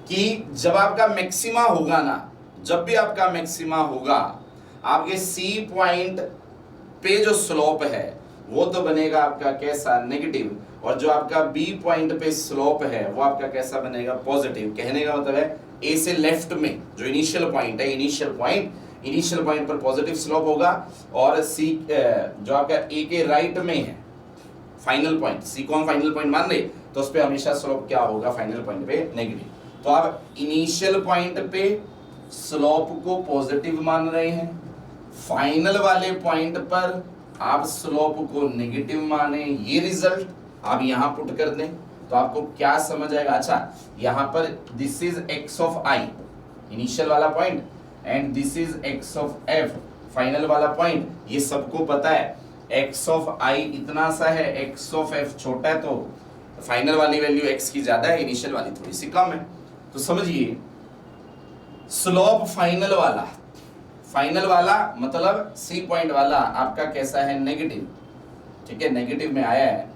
S1: कि जब आपका मैक्सिमा होगा ना, जब भी आपका मैक्सिमा होगा, आपके C पॉइंट पे जो स्लोप है वो तो बनेगा आपका कैसा, नेगेटिव। और जो आपका बी पॉइंट पे स्लोप है वो आपका कैसा बनेगा, पॉजिटिव। कहने का मतलब है ए से लेफ्ट में जो इनिशियल पॉइंट है, इनिशियल पॉइंट पर पॉजिटिव स्लोप होगा, और सी जो आपका ए के राइट में है फाइनल पॉइंट, सी को हम फाइनल पॉइंट मान रहे, तो उस पे हमेशा स्लोप क्या होगा, फाइनल पॉइंट पे नेगेटिव। तो आप इनिशियल पॉइंट पे स्लोप को पॉजिटिव मान रहे हैं, फाइनल वाले पॉइंट पर आप स्लोप को नेगेटिव माने, ये रिजल्ट आप यहां पुट कर दें तो आपको क्या समझ आएगा। अच्छा, यहां पर this is X of I initial वाला point, and this is X of F final वाला पॉइंट। ये सबको पता है एक्स ऑफ आई इतना सा है, एक्स ऑफ एफ छोटा है, तो फाइनल वाली वैल्यू एक्स की ज्यादा है, इनिशियल वाली थोड़ी सी कम है। तो समझिए स्लोप फाइनल वाला मतलब सी पॉइंट वाला आपका कैसा है, नेगेटिव। ठीक है, नेगेटिव में आया है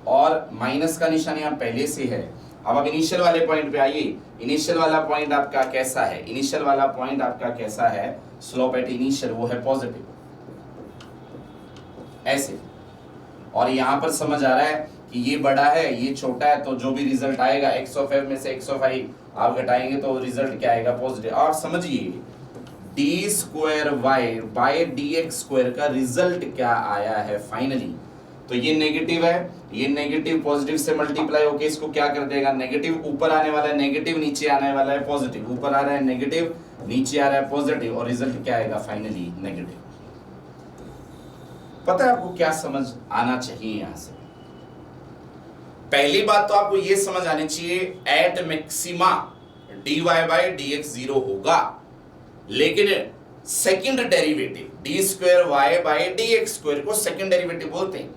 S1: और माइनस का निशान यहाँ पहले से है। अब आप इनिशियल वाले पॉइंट पे आइए, इनिशियल वाला पॉइंट आपका कैसा है, इनिशियल वाला पॉइंट आपका कैसा है, स्लोप एट इनिशियल वो है पॉजिटिव, ऐसे। और यहां पर समझ आ रहा है कि ये बड़ा है ये छोटा है, तो जो भी रिजल्ट आएगा एक्स ऑफ एफ में से एक्स ऑफ आई आप घटाएंगे तो रिजल्ट क्या आएगा, पॉजिटिव। और समझिए d square y by d x square का रिजल्ट क्या आया है फाइनली, तो ये नेगेटिव है, ये नेगेटिव पॉजिटिव से मल्टीप्लाई होके इसको क्या कर देगा, नेगेटिव। ऊपर आने वाला है नेगेटिव, नीचे आने वाला है पॉजिटिव, ऊपर आ रहा है नेगेटिव, नीचे आ रहा है पॉजिटिव, और रिजल्ट क्या आएगा फाइनली, नेगेटिव। पता है आपको क्या समझ आना चाहिए यहां से? पहली बात तो आपको ये समझ आनी चाहिए at maxima dy by dx 0 होगा, लेकिन second derivative d square y by D x square को सेकंड डेरिवेटिव बोलते हैं।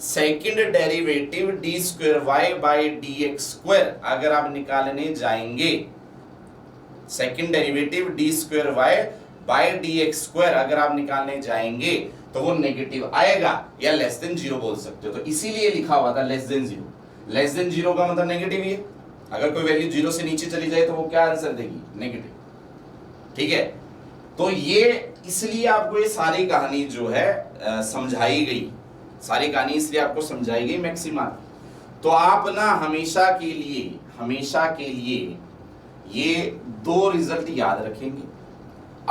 S1: Second derivative d square y by D x square अगर आप निकालने जाएंगे, second derivative d square y by D x square अगर आप निकालने जाएंगे तो वो नेगेटिव आएगा, या लेस देन 0 बोल सकते हो। तो इसीलिए लिखा हुआ था लेस देन 0। लेस देन 0 का मतलब नेगेटिव ही है। अगर कोई वैल्यू 0 से नीचे चली जाए तो वो क्या आंसर देगी, नेगेटिव। ठीक है, तो ये इसलिए आपको ये सारी कहानी जो है समझाई गई, सारी कहानी इसलिए आपको समझाई गई मैक्सिमा। तो आप ना हमेशा के लिए ये दो रिजल्ट याद रखेंगे।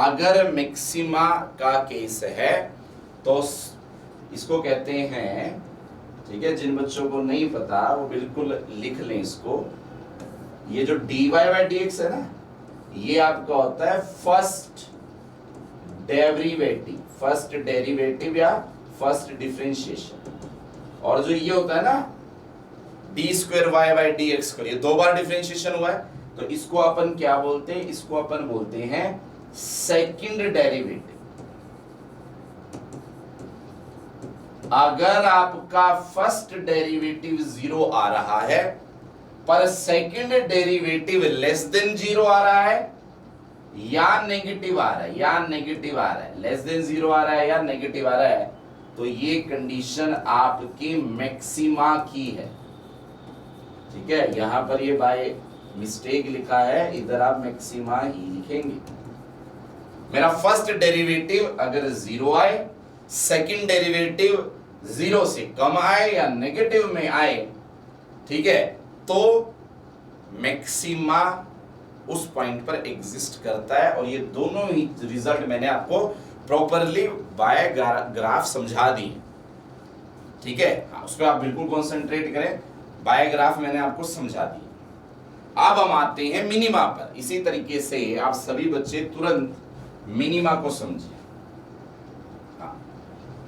S1: अगर मैक्सिमा का केस है तो इसको कहते हैं, ठीक है, जिन बच्चों को नहीं पता वो बिल्कुल लिख लें इसको, ये जो dy बाई dx है ना, ये आपका होता है फर्स्ट डेरिवेटिव या फर्स्ट डिफरेंशिएशन। और जो ये होता है ना d square y by D x square, ये 2 बार डिफरेंशिएशन हुआ है, तो इसको अपन क्या बोलते हैं, इसको अपन बोलते हैं सेकंड डेरिवेटिव। अगर आपका फर्स्ट डेरिवेटिव 0 आ रहा है पर सेकंड डेरिवेटिव लेस देन 0 आ रहा है या नेगेटिव आ रहा है, लेस देन 0 आ रहा है या नेगेटिव आ रहा है, तो ये कंडीशन आपकी मैक्सिमा की है। ठीक है, यहां पर ये बाय मिस्टेक लिखा है, इधर आप मैक्सिमा ही लिखेंगे। मेरा फर्स्ट डेरिवेटिव अगर 0 आए, सेकंड डेरिवेटिव 0 से कम आए या नेगेटिव में आए, ठीक है, तो मैक्सिमा उस पॉइंट पर एग्जिस्ट करता है। और ये दोनों ही रिजल्ट मैंने आपको प्रॉपरली बाय ग्राफ समझा दी। ठीक है, उस पर आप बिल्कुल कंसंट्रेट करें, बाय ग्राफ मैंने आपको समझा दी। अब हम आते हैं मिनिमा पर। इसी तरीके से आप सभी बच्चे तुरंत मिनिमा को समझिए।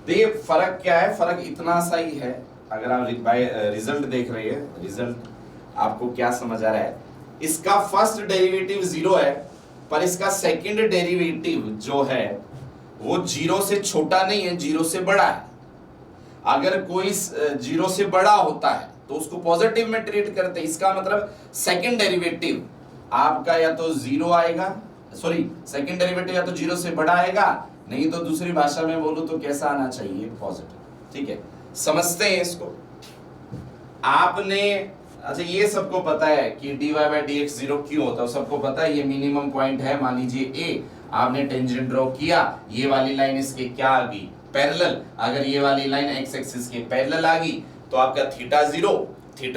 S1: तो ये फर्क क्या है, फर्क इतना सा ही है। अगर आप बाय रिजल्ट देख रहे हैं, रिजल्ट आपको क्या समझ आ रहा है, इसका फर्स्ट डेरिवेटिव 0 है पर इसका सेकंड डेरिवेटिव जो है वो 0 से छोटा नहीं है, 0 से बड़ा है। अगर कोई 0 से बड़ा होता है तो उसको पॉजिटिव में ट्रीट करते हैं। इसका मतलब सेकंड डेरिवेटिव आपका या तो 0 आएगा, सॉरी सेकंड डेरिवेटिव या तो 0 से बड़ा आएगा, नहीं तो दूसरी भाषा में बोलूं तो कैसा आना चाहिए, पॉजिटिव। ठीक है, समझते हैं इसको। आपने अच्छा ये सबको पता है कि dy बाई dx 0 क्यों होता है, सबको पता है। ये मिनिमम पॉइंट है, मान लीजिए a, आपने टेंजेंट ड्रॉ किया, ये वाली लाइन इसके क्या आ गई, पैरेलल। अगर ये वाली लाइन एक्स एक्सिस के पैरेलल आ गई तो आपका थीटा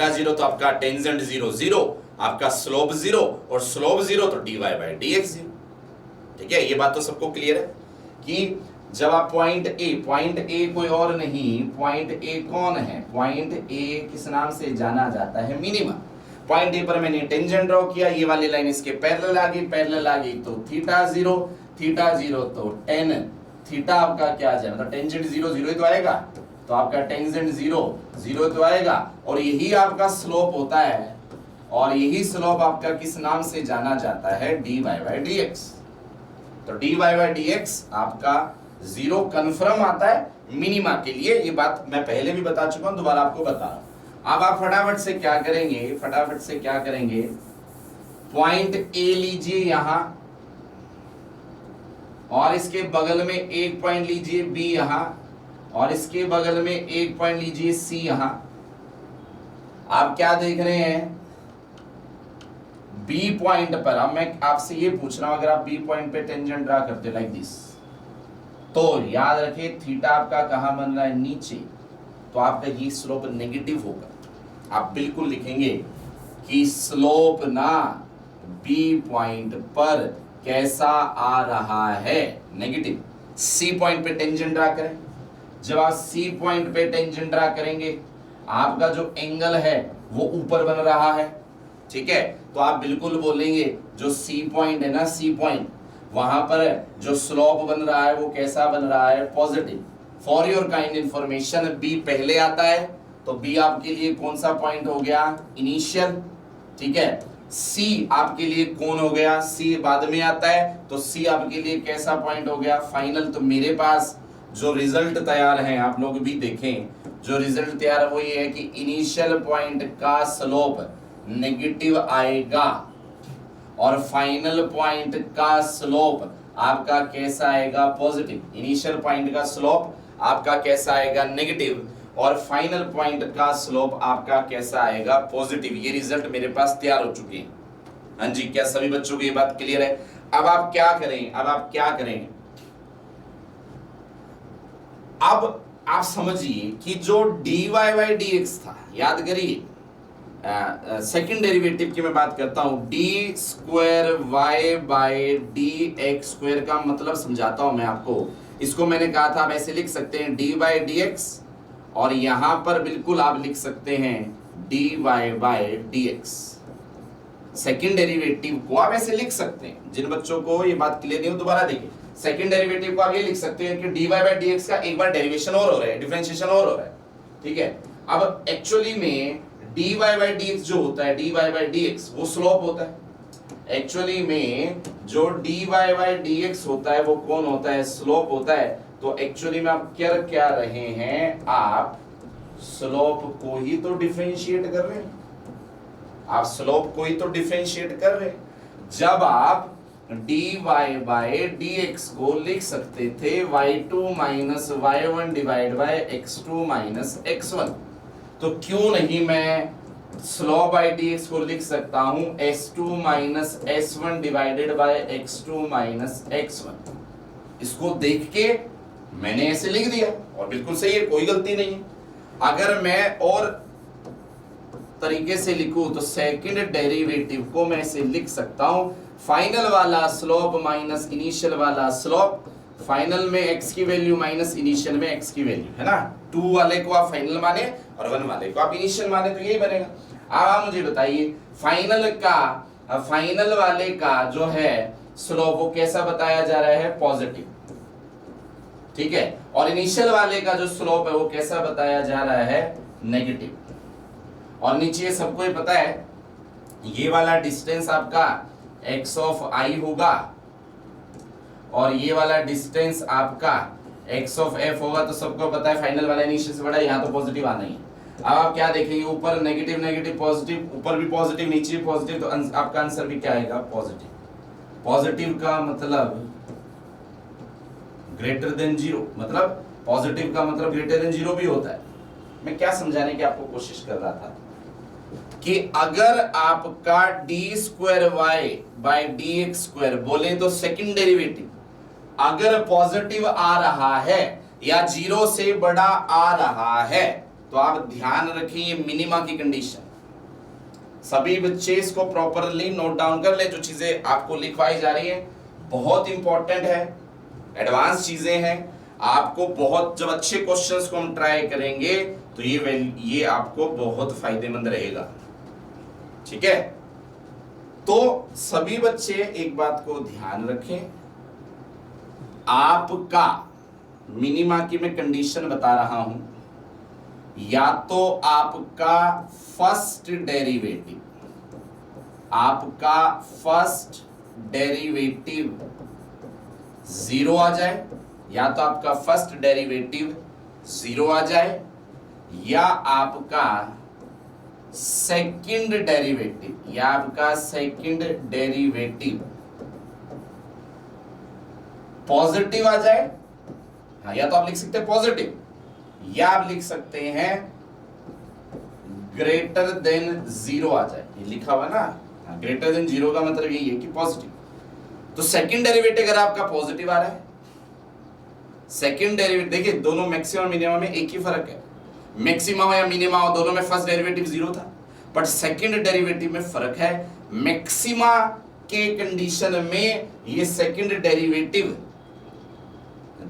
S1: जीरो तो आपका टेंजेंट जीरो जीरो, आपका स्लोप जीरो, और स्लोप जीरो तो dy बाई dx जीरो। ठीक है, ये बात तो सबको क्लियर है कि जब आप पॉइंट ए कोई और नहीं, पॉइंट ए कौन है, पॉइंट ए किस नाम से जाना जाता है, मिनिमा। पॉइंट ए पर मैंने टेंजेंट ड्रॉ किया, ये वाली लाइन इसके पैरेलल आ गई तो थीटा जीरो तो टेन थीटा आपका क्या आ जाए, मतलब टेंजेंट जीरो जीरो तो आएगा, तो आपका टेंजेंट जीरो जीरो तो आएगा, और यही आपका स्लोप होता है, और यही स्लोप आपका किस नाम से जाना जाता है, dy बाई dx। तो dy बाई dx आपका जीरो कन्फर्म आता है मिनिमा के लिए। ये बात मैं पहले भी बता चुका हूं, दोबारा आपको बता रहा हूं। अब आप फटाफट से क्या करेंगे, पॉइंट ए लीजिए यहां, और इसके बगल में एक पॉइंट लीजिए बी यहां, और इसके बगल में एक पॉइंट लीजिए सी यहां। आप क्या देख रहे हैं, बी पॉइंट पर। अब मैं आपसे ये पूछ रहा हूं, अगर आप बी पॉइंट पे टेंजेंट ड्रा करते लाइक दिस, तो याद रखिए थीटा आपका कहां बन रहा है, नीचे, तो आपका ये स्लोप नेगेटिव होगा। आप बिल्कुल लिखेंगे कि स्लोप ना बी पॉइंट पर कैसा आ रहा है, नेगेटिव। सी पॉइंट पे टेंजेंट ड्रा करें, जब आप सी पॉइंट पे टेंजेंट ड्रा करेंगे, आपका जो एंगल है वो ऊपर बन रहा है, ठीक है, तो आप बिल्कुल बोलेंगे जो सी पॉइंट है ना, सी पॉइंट, वहां पर जो स्लोप बन रहा है वो कैसा बन रहा है, positive. For your kind information, B पहले आता है, तो बी आपके लिए कौन सा पॉइंट हो गया, इनिशियल, ठीक है। सी आपके लिए कौन हो गया, सी बाद में आता है, तो सी आपके लिए कैसा पॉइंट हो गया, फाइनल। तो मेरे पास जो रिजल्ट तैयार है, आप लोग भी देखें, जो रिजल्ट तैयार है वो ये है कि इनिशियल पॉइंट का स्लोप नेगेटिव आएगा, और फाइनल पॉइंट का स्लोप आपका कैसा आएगा, पॉजिटिव। इनिशियल पॉइंट का स्लोप आपका कैसा आएगा, नेगेटिव, और फाइनल पॉइंट का स्लोप आपका कैसा आएगा, पॉजिटिव। ये रिजल्ट मेरे पास तैयार हो चुके हैं। हाँ जी, क्या सभी बच्चों को ये बात क्लियर है? अब आप क्या करें, अब आप समझिए कि जो dy बाई dx था, याद करिए, सेकंड डेरिवेटिव की मैं बात करता हूं, d square y by D x square का मतलब समझाता हूं मैं आपको। इसको मैंने कहा था आप ऐसे लिख सकते हैं डी बाई डी एक्स, और यहां पर बिल्कुल आप लिख सकते हैं d Y by D x. Second derivative को आप ऐसे लिख सकते हैं, जिन बच्चों को ये बात क्लियर नहीं हो दोबारा देखिए। सेकेंड डेरिवेटिव को आप ये लिख सकते हैं कि d Y by D x का एक बार डेरिवेशन और हो रहा है, डिफरेंशिएशन और हो रहा है, ठीक है। अब एक्चुअली में dy बाई dx जो होता है, dy बाई dx वो स्लोप होता है। एक्चुअली में जो dy बाई dx होता है वो कौन होता है, स्लोप होता है। तो एक्चुअली में आप क्या रहे हैं, आप स्लोप को ही तो डिफरेंशिएट कर रहे हैं, आप स्लोप को ही तो डिफरेंशिएट कर रहे हैं। जब आप dy बाई dx को लिख सकते थे y2 minus y1 divide by x2 minus x1, तो क्यों नहीं मैं स्लोप बाई dx को लिख सकता हूं s2 minus s1 divided by x2 minus x1। इसको देख के मैंने ऐसे लिख दिया और बिल्कुल सही है, कोई गलती नहीं है। अगर मैं और तरीके से लिखूं तो सेकंड डेरिवेटिव को मैं ऐसे लिख सकता हूं, फाइनल वाला स्लोप माइनस इनिशियल वाला स्लोप, फाइनल में x की वैल्यू माइनस इनिशियल में x की वैल्यू, है ना। 2 वाले को आप फाइनल माने और 1 वाले को आप इनिशियल माने, तो यही बनेगा। अब आप मुझे बताइए फाइनल वाले का जो है स्लोप वो कैसा बताया जा रहा है, पॉजिटिव, ठीक है, और इनिशियल वाले का जो स्लोप है वो कैसा बताया जा रहा है, नेगेटिव। और नीचे सबको ही पता है ये वाला डिस्टेंस आपका x ऑफ i होगा और ये वाला डिस्टेंस आपका x ऑफ f होगा। तो सबको पता है फाइनल वाला इनिशियल से बड़ा, यहाँ तो पॉजिटिव आना ही है। अब आप क्या देखेंगे, ऊपर नेगेटिव नेगेटिव पॉजिटिव, ऊपर भी पॉजिटिव नीचे भी पॉजिटिव, तो आपका आंसर भी क्या आएगा, पॉजिटिव। पॉजिटिव का मतलब ग्रेटर देन जीरो, मतलब पॉजिटिव का मतलब ग्रेटर देन जीरो भी होता है। मैं क्या समझाने की आपको कोशिश कर रहा था, कि अगर आपका d²y/dx² बोले तो सेकंड डेरिवेटिव अगर पॉजिटिव आ रहा है या 0 से बड़ा आ रहा है, तो आप ध्यान रखें ये मिनिमा की कंडीशन। सभी बच्चे इसको प्रॉपरली नोट डाउन कर ले, जो चीजें आपको लिखवाई जा रही है बहुत इंपॉर्टेंट है, एडवांस चीजें हैं। आपको बहुत, जब अच्छे क्वेश्चंस को हम ट्राई करेंगे तो ये आपको बहुत फायदेमंद रहेगा, ठीक है। तो सभी बच्चे एक बात को ध्यान रखें, आपका मिनिमा की मैं कंडीशन बता रहा हूं, या तो आपका फर्स्ट डेरिवेटिव 0 आ जाए, या तो आपका फर्स्ट डेरिवेटिव 0 आ जाए, या आपका सेकंड डेरिवेटिव पॉजिटिव आ जाए। हाँ, या तो आप लिख सकते हैं पॉजिटिव, या आप लिख सकते हैं ग्रेटर देन 0 आ जाए। ये लिखा हुआ ना, ग्रेटर देन 0 का मतलब यही है कि पॉजिटिव। तो सेकंड डेरिवेटिव अगर आपका पॉजिटिव आ रहा है, सेकंड डेरिवेटिव देखिए, दोनों मैक्सिमम मिनिमम में एक ही फर्क है। मैक्सिमम हो या मिनिमम हो, दोनों में फर्स्ट डेरिवेटिव 0 था, बट सेकंड डेरिवेटिव में फर्क है। मैक्सिमा के कंडीशन में ये second derivative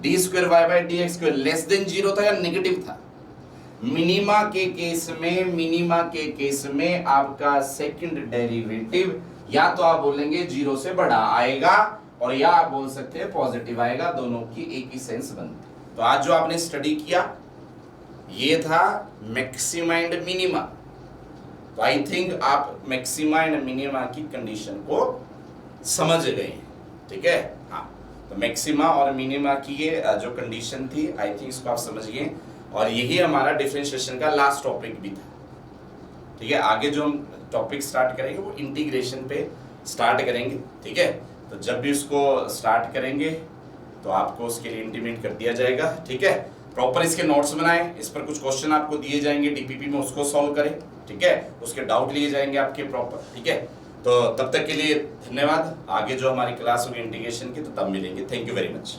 S1: d²y/dx² less than 0 था या नेगेटिव था। मिनिमा के केस में आपका सेकंड डेरिवेटिव या तो आप बोलेंगे 0 से बड़ा आएगा, और या आप बोल सकते हैं पॉजिटिव आएगा, दोनों की एक ही सेंस बनती। तो आज जो आपने स्टडी किया ये था मैक्सिमा एंड मिनिमा। तो आई थिंक आप मैक्सिमा एंड मिनिमा की कंडीशन को समझ गए हैं, ठीक है। हाँ, तो मैक्सिमा और मिनिमा की ये जो कंडीशन थी, आई थिंक इसको आप समझ गए, और यही हमारा डिफरेंशिएशन का लास्ट टॉपिक भी था, ठीक है। आगे जो हम टॉपिक स्टार्ट करेंगे वो इंटीग्रेशन पे स्टार्ट करेंगे, ठीक है। तो जब भी उसको स्टार्ट करेंगे तो आपको उसके लिए इंटीमेट कर दिया जाएगा, ठीक है। प्रॉपर इसके नोट्स बनाएं, इस पर कुछ क्वेश्चन आपको दिए जाएंगे डीपीपी में, उसको सॉल्व करें, ठीक है। उसके डाउट लिए जाएंगे आपके प्रॉपर, ठीक है। तो तब तक के लिए धन्यवाद। आगे जो हमारी क्लास होगी इंटीग्रेशन की, तो तब मिलेंगे। Thank you very much.